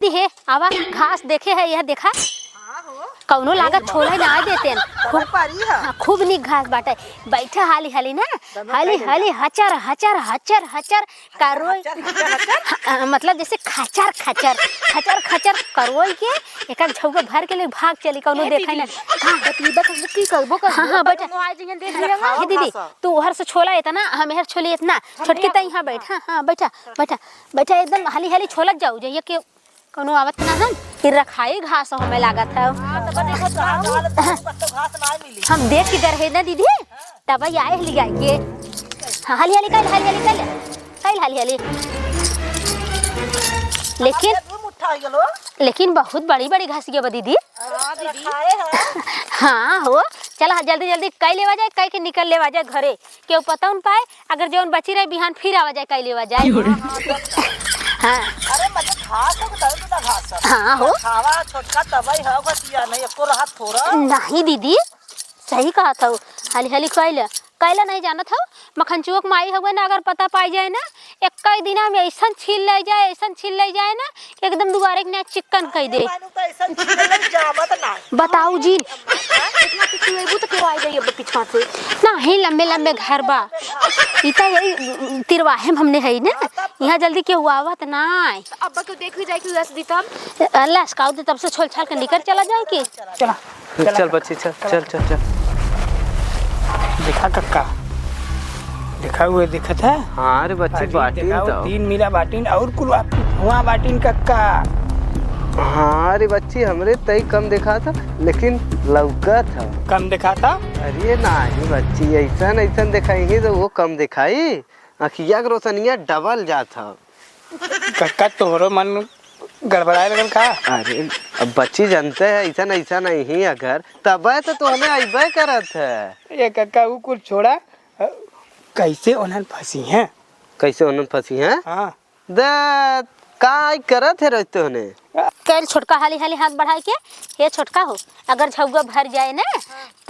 हे आवा घास देखे है यह देखा कौनो लागत छोला ना देते खूब निक घास बाटे बैठा हाली हाली ना हाली हाली हचर हचर हचर हचर करोई मतलब जैसे खचर खचर खचर खचर करोई के एक झौगा भर के लिए भाग चली कौनो देखा ना हाँ बैठा हे दीदी तू हर से छोला इतना हम हर छोली इतना छोटकी तई यहाँ बैठा हाँ बैठा बैठा बैठा एकदम हाली हाली छोलक जाऊ जाइए कि कौनो आवत ना हम फिर रखाई घास हमें लागत है हम देख के गए ना दीदी तब आए ले जाए के हाली हाली कल हाली हाली कल हाली हाली लेकिन बहुत बड़ी बड़ी घास गया दीदी हाँ हो चला जल्दी जल्दी कई लेवा जाए कई के निकल लेवा जाए घरे क्यों पता उन पाए अगर जौन बची रहे बिहान फिर आवा जाए कई लेवा जाए हाँ अरे मतलब घास तो घास हाँ हो खावा छोटका तबई है बचिया नहीं एको राहत थोड़ा नहीं दीदी सही कहा था हाली हाली कैला नहीं जाना था मखन चुक माई हुए ना अगर पता पाई जाए ना एक कई दिन में ऐसा छील ले जाए ना एकदम दोबारा ना चिकन कह दे बताओ जी नहीं लंबे लंबे घर बा इतना यही तिरवाहे हमने है ना यहाँ जल्दी के हुआ आवत ना अब्बा को देख भी जाए कि रस दी तब अल्लाह स्काउट दे तब से छोल छाल के निकल चला जाए कि चल बच्ची चल चल चल चल देखा कक्का देखा हुए दिखत है हाँ रे बच्ची बाटीन तो 3 मिला बाटीन और कुल हुआ बाटीन कक्का हाँ रे बच्ची हमरे तई कम देखा था लेकिन लौका था कम दिखा था अरे नहीं बच्ची ऐसा ऐसा दिखाएंगे तो वो कम दिखाई अखिया के रोशनिया डबल जाता कक्का तोहरो मन गड़बड़ाए लगल का अरे अब बच्ची जानते है ऐसा ऐसा नहीं अगर तब तो हमें अबे करत है ये कक्का वो कुल छोड़ा कैसे उन्हन फंसी हैं कैसे उन्होंने फंसी हैं हाँ द का करत है रहते होने कल छोटका हाली हाली हाथ बढ़ाई के ये छोटका हो अगर झौगा भर जाए ना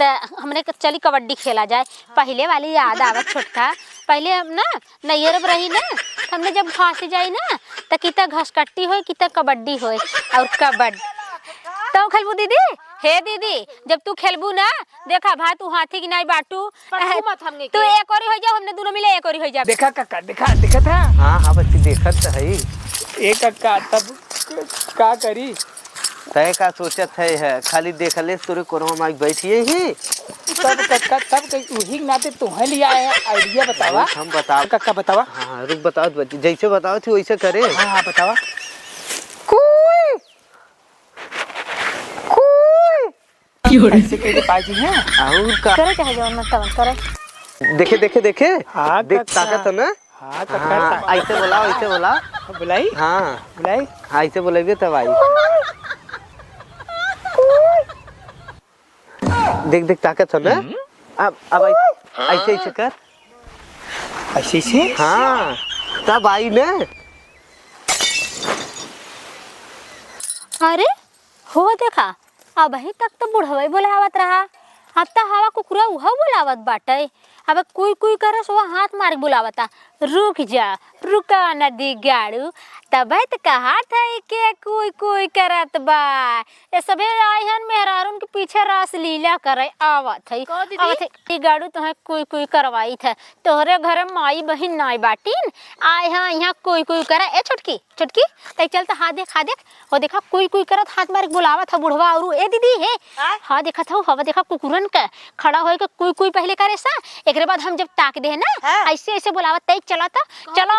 तो हमने चली कबड्डी खेला जाए पहले वाली याद आवत छोटका पहले हम ना नैयर रही ना हमने जब फांसी जाए ना तो कितना घसकट्टी हो कितना कबड्डी हो और कबड्डी तो खेलबू दीदी हे दीदी जब तू खेलबू ना देखा भाई तू हाथी की नहीं बाटू तू एक और हो जाओ हमने दोनों मिले एक और हो जाओ देखा कक्का देखा था हाँ हाँ बच्ची देखत है एक कक्का तब का करी तय का सोचत है खाली देख ले सूर्य कोरमा में बैठिए ही तब कक्का तब वही नाते तुम्हें लिया है आइडिया बतावा हम बताओ कक्का बतावा हाँ रुक बताओ बच्ची जैसे बताओ थी वैसे करे हाँ बतावा ऐसे कैसे पाजी हैं और का करे चाहे जौन मतलब करे देखे देखे देखे हाँ देख ताकत है ना हाँ कक्का ऐसे बोला बुलाई हाँ बुलाई ऐसे बोलेगे तब आई देख देख ताकत है ना अब ऐसे ऐसे कर ऐसे से हाँ तब आई ना अरे हो देखा अब ही तक तो बुढ़वा बोलावत रहा अब तो हवा कुकुरा उहा बुलावत बाटे अब कोई कोई करस वो हाथ मार बुलावता रुक जा रुका नदी गाड़ू तब तो कहा था के कोई कोई करत बा ये सबे आयहन मेहरारून के पीछे रास लीला करे आवत है गाड़ू तो कोई कोई करवाई था तोहरे घर माई बहन नाई बाटीन आए हाँ यहाँ कोई कोई करे ए छोटकी छोटकी तय चलता हाथ देख वो देखा कोई कोई करत हाथ मार बुलावा था बुढ़वा और ए दीदी है हाँ देखा था हवा देखा कुकुरन का खड़ा होए के कोई कोई पहले करे सा एक बाद हम जब ताक दे ना ऐसे ऐसे बुलावा तय चला था चलो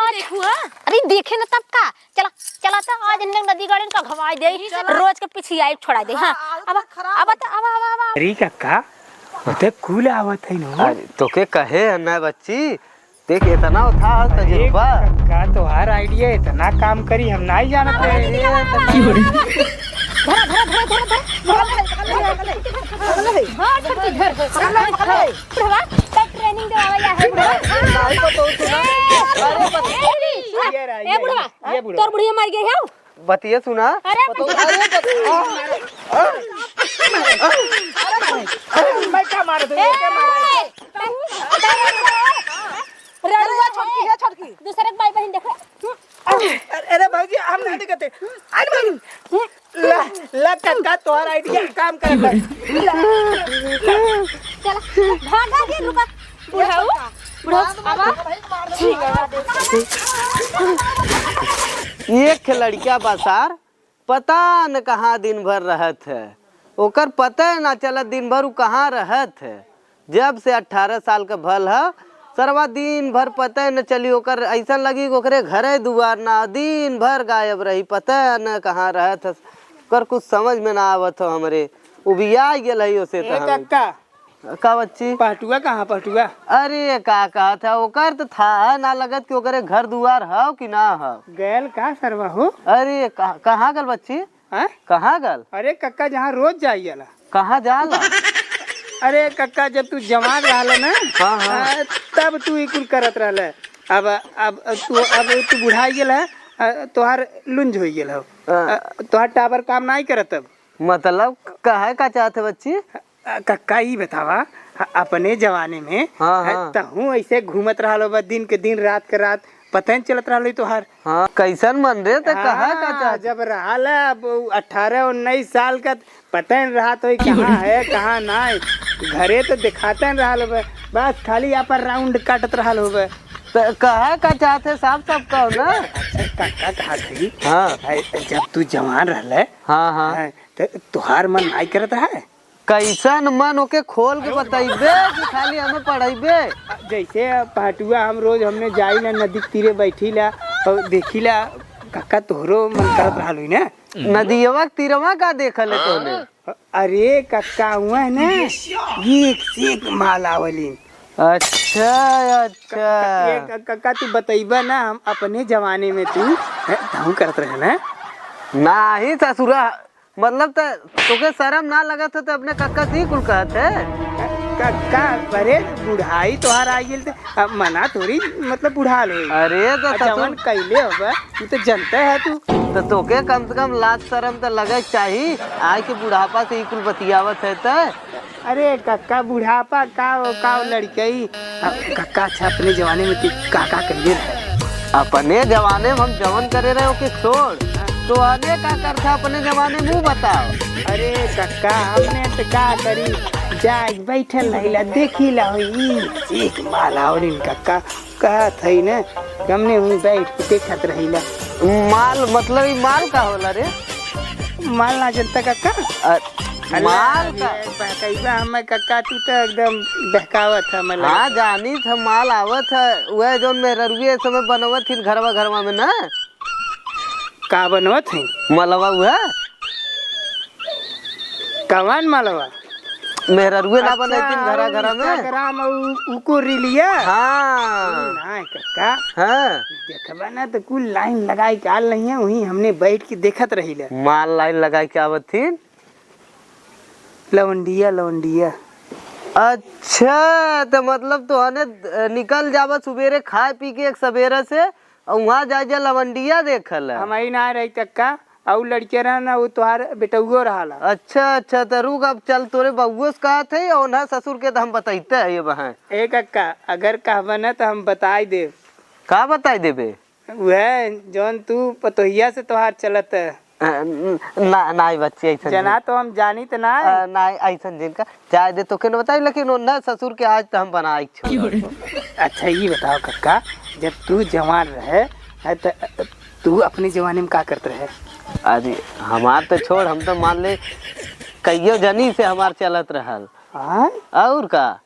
अरे देखे ना तब का चला था आज नदी गार्डन का घुमाई दे रोज के पीछे आई छोड़ा दे हाँ अब अरे कक्का ते कूल आवत है ना अरे तो के कहे है ना बच्ची देख इतना था तजुर्बा का तो हर आइडिया इतना काम करी हम नहीं जानते ट्रेनिंग देवाया है तोर बुढ़िया मर गई है बतिया सुना अरे मैं क्या मार दूं रड़ुआ छोटकी है छोटकी दूसरे के भाई बहन देखो अरे भाजी हम नहीं दिखते अरे ला ला कक्का तोहर आइडिया काम कर चल भागा के रुका बुढ़ाऊ बुढ़ाऊ एक लड़किया बसार पता न कहाँ दिन भर रहत है, ओकर पता ना चला दिन भर उ कहाँ रहत है। जब से 18 साल का भल है सरवा दिन भर पता न चली, ओकर ऐसा लगी कि ओकरे घरे दुआर ना, दिन भर गायब रही, पता न कहाँ रहत है। ओकर कुछ समझ में ना आवत हो हमरे, उबिया गेल है उसे तो हम। कक्का का बच्ची पटुआ कहाँ पटुआ? अरे का कहा था ओकर तो था ना लगत कि ओकरे घर दुआर है कि ना है। गैल का सरवा हो? अरे कहाँ गल बच्ची? हाँ? कहाँ गल? अरे कक्का जहाँ रोज जाइएला। कहाँ जाला? अरे कक्का जब तू जवान रहला ना, हाँ, हाँ। तब तू ई कुल करत रहला। अब तू बुढ़ा गेल है, तोहार लुंज हो गेल हो, तोहार टावर काम नहीं करत अब। मतलब कहे का चाहते बच्ची? कक्का ही बतावा, अपने जवाने में हाँ। तहू ऐसे घूमत रहलो बा, दिन के दिन रात के रात, पता नहीं चलत रहलो तोहार। हाँ कैसन मन रे तो कहे का चाहते? जब रहला 18-19 साल का, पता नहीं रहा तो कहाँ है कहाँ नहीं, घरे तो दिखाते नहीं रहा बा, बस खाली यहाँ पर राउंड काटत रहा हो बा। तो कहे का चाहते साफ साफ कहो ना। कक्का कहा थी, हाँ जब तू जवान रहले, हाँ तो तुहार मन नहीं करत रहा है? कैसन मन ओके खोल के बताइबे कि खाली हमें पढ़ाइबे? जैसे पटुआ हम रोज हमने जाई ना नदी के तीरे बैठीला और देखीला, कक्का तोहरो मन करत रहा ना? नदियवा के तीरवा का देखल है तोने? अरे कक्का हुआ ना, एक से एक माल आवलिन। अच्छा कक्का तू बतैबा ना, हम अपने जमाने में तू करत रहे ना? नाही ससुरा, मतलब तोके शर्म ना लगत है तो अपने कक्का से ही कुल कहत है? कक्का अरे बुढ़ाई तोहार आ गेल ते मना थोड़ी, मतलब बुढ़ा लो। अरे तो जवान कैले होबा, तू तो जनता है तू। तो तोके कम से कम लाज शर्म तो लगे चाहिए, आज के बुढ़ापा से ही कुल बतियावत है तो। अरे कक्का बुढ़ापा का लड़कई, कक्का अच्छा अपने जमाने में का करिए रहे? अपने जमाने में हम जवन करे रहे ओके छोड़, तो आने का करता अपने जमाने में बताओ। अरे कक्का हमने तो क्या करी, जाग बैठल रहिला देखिला हुई एक माला, और इन कक्का कहत है ना, हमने वहीं बैठ के देखत रहिला। माल मतलब ई माल का होला रे? माल ना जनता कक्का? माल का बहकाइबा हमें कक्का, तू तो एकदम बहकावत है मतलब। हाँ जानी था माल आवत है, वह जो मेहरुए समय बनवत थी घरवा में ना। का बनवत है? मलवा हुआ कवन मालवा? मेहरुए ना बने थी घरा में ग्राम उको रिलिया। हाँ नहीं कक्का, हाँ देखबा ना तो कुल लाइन लगाई के आल नहीं है, वहीं हमने बैठ के देखत रहिला। माल लाइन लगा के आवत थी। लवंडिया। अच्छा तो मतलब तो हने निकल जावा सुबेरे खाए पी के एक सवेरे से, और वहाँ जा लवंडिया देखल है। हमारी ना रही कक्का, और लड़के रहा ना वो तुहार बेटुओ रहा। अच्छा तो रुक, अब चल तोरे बउओ से कहा थे और ना ससुर के तो हम बताइते है ये बहन। ए कक्का अगर कहबा ना तो हम बताई दे। का बताई देबे? वह जौन तू पतोहिया से तुहार चलत है ना बच्ची ऐसा जना, तो हम जानी तो ना ना ऐसा जिनका चाहे दे तो के बताई, लेकिन ना ससुर के आज तो हम बनाई। अच्छा ये बताओ कक्का, जब तू जवान रहे तो तू अपने जवानी में क्या करते रहे? अरे हमार तो छोड़, हम तो मान ले कईयो जनी से हमार चलत रहल। और का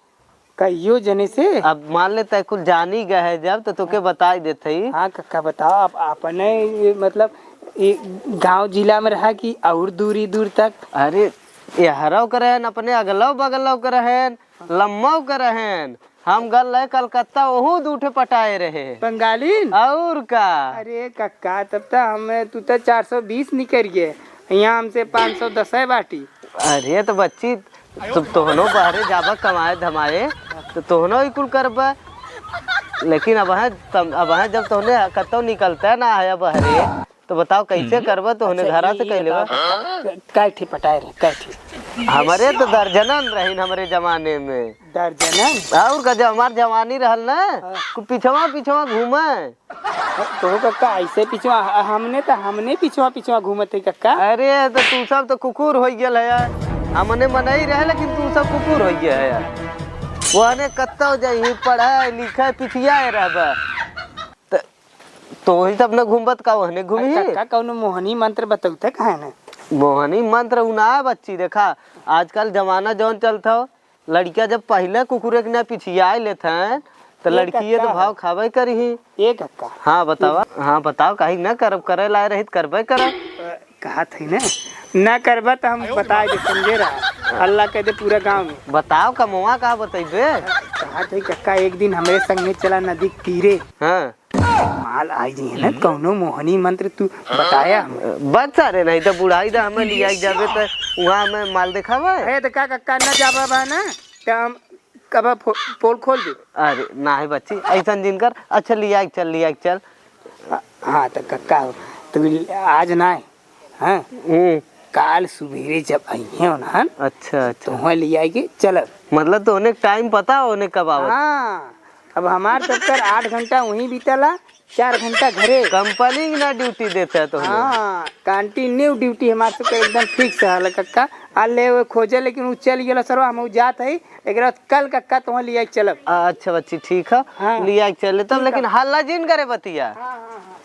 कईयो जने से? अब मान ले तय कुल जानी गए है जब, तो तुके बताई देते ही। हाँ कक्का बताओ, आप अपने मतलब गांव जिला में रहा कि और दूर तक? अरे यहरव के रहन, अपने अगलव बगलव के रहन, लम्मव के रहन। हम गल रहे कलकत्ता, वहू दूठे पटाए रहे बंगाली। और का? अरे कक्का तब तक हमें तू तो 420 निकल गए, यहाँ हमसे 510 है बाटी। अरे तो बच्ची तोहनो बाहरे जाबा कमाए धमाए तो तोहनो ही कुल करबा, लेकिन अब है जब तोहने कतौ निकलता ना है बहरे, तो बताओ कैसे करबा? तोहने घरा से कैले बा कैठी पटाए रहे कैठी। हमारे तो दर्जनन रहीन हमरे जमाने में। दर्जनन और का जब हमार जवानी रहल ना पिछवा पिछवा घूमे। तो कक्का ऐसे पिछवा हमने पिछवा घूमत है कक्का। अरे तो तू सब तो कुकुर हो गेल है यार। हमने मनई रहे लेकिन तू सब कुकुर हो गया है यार। वहने कत्ता जाई पढ़ाई लिखाई पिछिया रहबा तो वही सब न घूमत का वहने घूमी। कक्का कौनो मोहनी मंत्र बतौते कहा ना। मोहनी मंत्र उना बच्ची देखा आजकल जमाना जौन चलता हो लड़किया जब पहले कुकुरे के ना पिछिया लेते हैं तो लड़किये तो भाव खाबे करी। ए कक्का हाँ बतावा। हाँ बताओ कहीं ना करब करे लाए रही करबे करब। कहा थी ना करबा तो हम बताए दे समझे रहा। अल्लाह कह दे पूरा गांव में। बताओ कमुआ कहा बतेबे। कहा थी कक्का एक दिन हमारे संग में चला नदी के तीरे। हाँ माल आई जी है ना कौनो मोहनी मंत्र तू बताया हमें। बच सारे नहीं तो बुढ़ाई दा हमें लिया जाबे तो वहाँ हमें माल दिखावे। अरे तो का कक्का न जाबा बा ना तो हम कब पोल खोल दे। अरे ना है बच्ची ऐसा दिन कर। अच्छा लिया चल। हाँ तो कक्का तो आज ना है। हाँ काल सुबेरे जब आई है ना। अच्छा तो वहाँ ले आएगी चल। मतलब तो उन्हें टाइम पता उन्हें कब आवत। हाँ अब हमार दफ्तर 8 घंटा वहीं बीतला 4 घंटा घरे। कंपनी ना ड्यूटी देता है तो हाँ कंटिन्यू ड्यूटी हमारे सबके एकदम फिक्स है कक्का। आ ले वो खोजे लेकिन वो चल गया सर हम जात है एक कल कक्का तो वहाँ लिया चलब। अच्छा बच्ची ठीक है हाँ। लिया चले तब लेकिन हल्ला जिन करे बतिया। हाँ हाँ